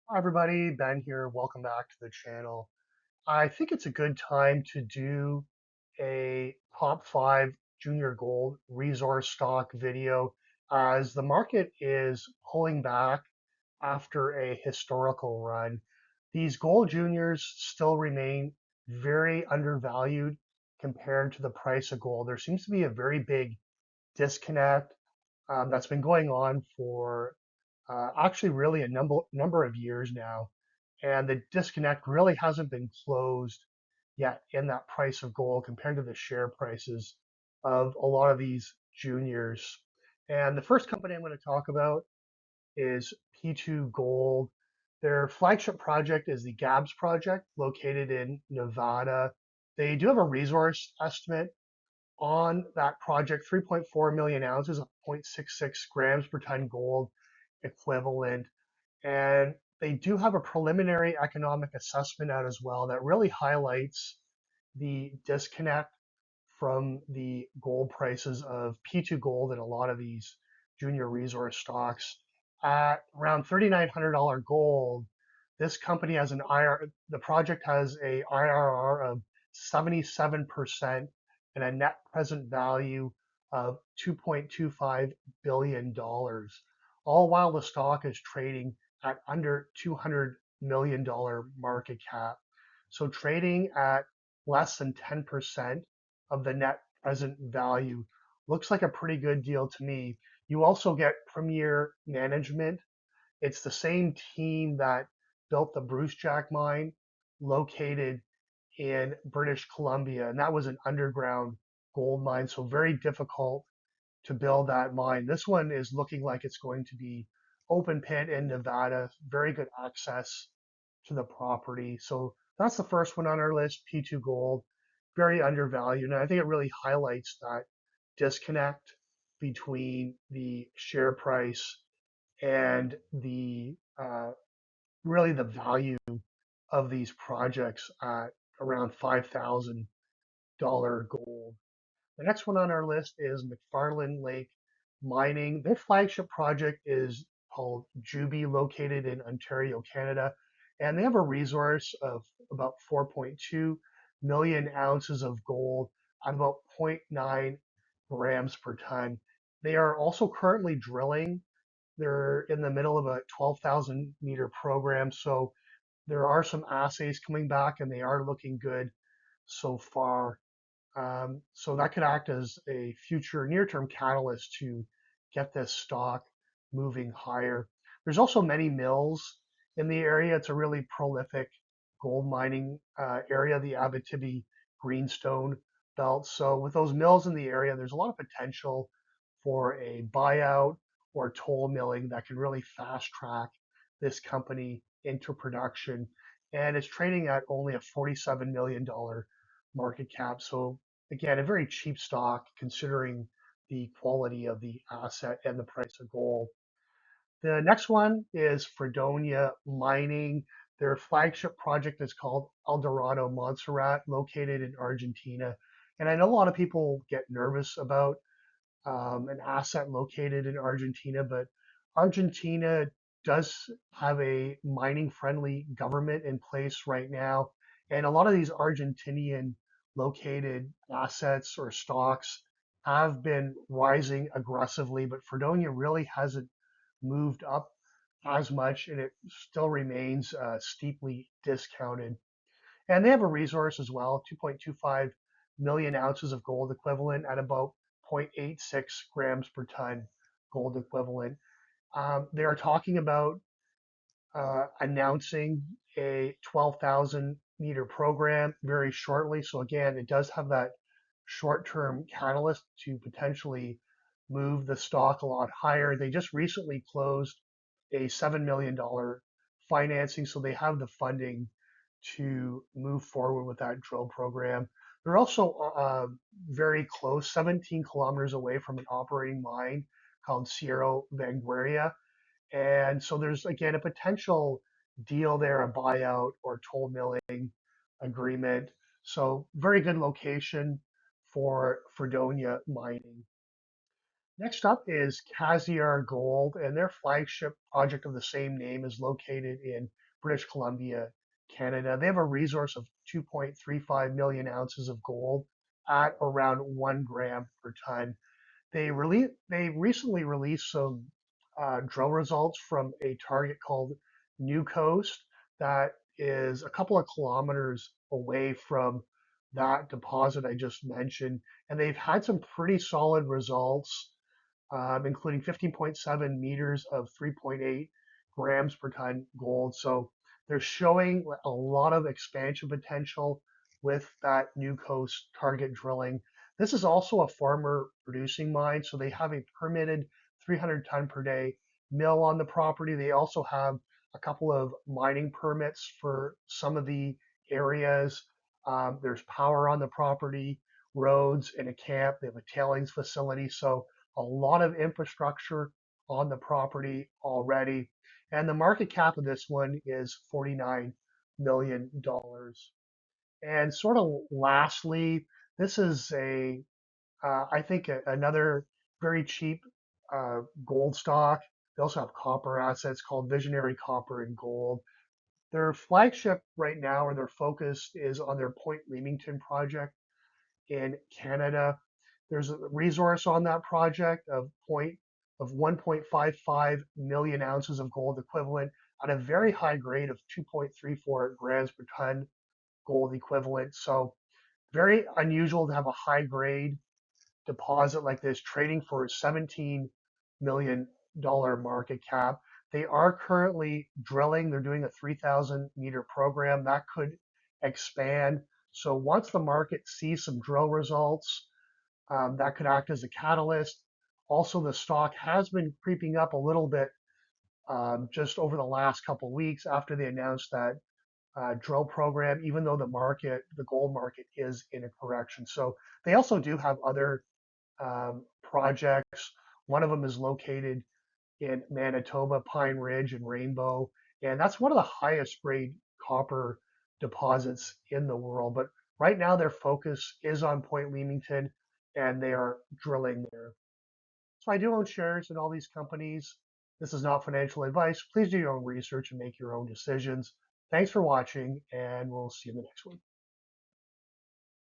Hi everybody, Ben here. Welcome back to the channel. I think it's a good time to do a top five junior gold resource stock video as the market is pulling back after a historical run. These gold juniors still remain very undervalued compared to the price of gold. There seems to be a very big disconnect that's been going on for actually really a number of years now, and the disconnect really hasn't been closed yet in that price of gold compared to the share prices of a lot of these juniors. And the first company I'm going to talk about is P2 Gold. Their flagship project is the GABS project located in Nevada. They do have a resource estimate on that project, 3.4 million ounces of 0.66 grams per ton gold equivalent. And they do have a preliminary economic assessment out as well that really highlights the disconnect from the gold prices of P2 Gold and a lot of these junior resource stocks. At around $3,900 gold, this company has the project has a IRR of 77% and a net present value of $2.25 billion, all while the stock is trading at under $200 million market cap. So trading at less than 10% of the net present value looks like a pretty good deal to me. You also get premier management. It's the same team that built the Bruce Jack mine located in British Columbia, and that was an underground gold mine, so very difficult to build that mine. This one is looking like it's going to be open pit in Nevada, very good access to the property. So that's the first one on our list, P2 Gold, very undervalued. And I think it really highlights that disconnect between the share price and the really the value of these projects at around $5,000 gold. The next one on our list is McFarland Lake Mining. Their flagship project is called Juby, located in Ontario, Canada, and they have a resource of about 4.2 million ounces of gold at about zero point 0.9 grams per ton. They are also currently drilling. They're in the middle of a 12,000 meter program, so there are some assays coming back, and they are looking good so far. So that could act as a future near-term catalyst to get this stock moving higher. There's also many mills in the area. It's a really prolific gold mining area, the Abitibi Greenstone Belt. So with those mills in the area, there's a lot of potential for a buyout or toll milling that can really fast track this company into production. And it's trading at only a $47 million market cap. So again, a very cheap stock considering the quality of the asset and the price of gold. The next one is Fredonia Mining. Their flagship project is called Eldorado Montserrat, located in Argentina. And I know a lot of people get nervous about an asset located in Argentina, but Argentina does have a mining friendly government in place right now. And a lot of these Argentinian located assets or stocks have been rising aggressively, but Fredonia really hasn't moved up as much and it still remains steeply discounted. And they have a resource as well, 2.25 million ounces of gold equivalent at about 0.86 grams per ton gold equivalent. They are talking about announcing a 12,000 meter program very shortly. So again, it does have that short-term catalyst to potentially move the stock a lot higher. They just recently closed a $7 million financing, so they have the funding to move forward with that drill program. They're also very close, 17 kilometers away from an operating mine called Sierra Vanguardia. And so there's again a potential deal there, a buyout or toll milling agreement. So very good location for Fredonia mining. Next up is Cassiar Gold, and their flagship project of the same name is located in British Columbia, Canada. They have a resource of 2.35 million ounces of gold at around 1 gram per ton. They recently released some drill results from a target called New Coast that is a couple of kilometers away from that deposit I just mentioned, and they've had some pretty solid results, including 15.7 meters of 3.8 grams per ton gold. So they're showing a lot of expansion potential with that New Coast target drilling. This is also a farmer producing mine, so they have a permitted 300 ton per day mill on the property. They also have a couple of mining permits for some of the areas. There's power on the property, roads, and a camp. They have a tailings facility. So a lot of infrastructure on the property already. And the market cap of this one is $49 million. And sort of lastly, this is I think another very cheap gold stock. They also have copper assets called Visionary Copper and Gold. Their flagship right now, or their focus, is on their Point Leamington project in Canada. There's a resource on that project of 1.55 million ounces of gold equivalent at a very high grade of 2.34 grams per ton gold equivalent. So very unusual to have a high grade deposit like this trading for $17 million market cap. They are currently drilling. They're doing a 3,000-meter program that could expand. So once the market sees some drill results, that could act as a catalyst. Also, the stock has been creeping up a little bit just over the last couple of weeks after they announced that drill program, even though the gold market is in a correction. So they also do have other projects. One of them is located in Manitoba, Pine Ridge and Rainbow, and that's one of the highest grade copper deposits in the world. But right now, their focus is on Point Leamington, and they are drilling there. So I do own shares in all these companies. This is not financial advice. Please do your own research and make your own decisions. Thanks for watching, and we'll see you in the next one.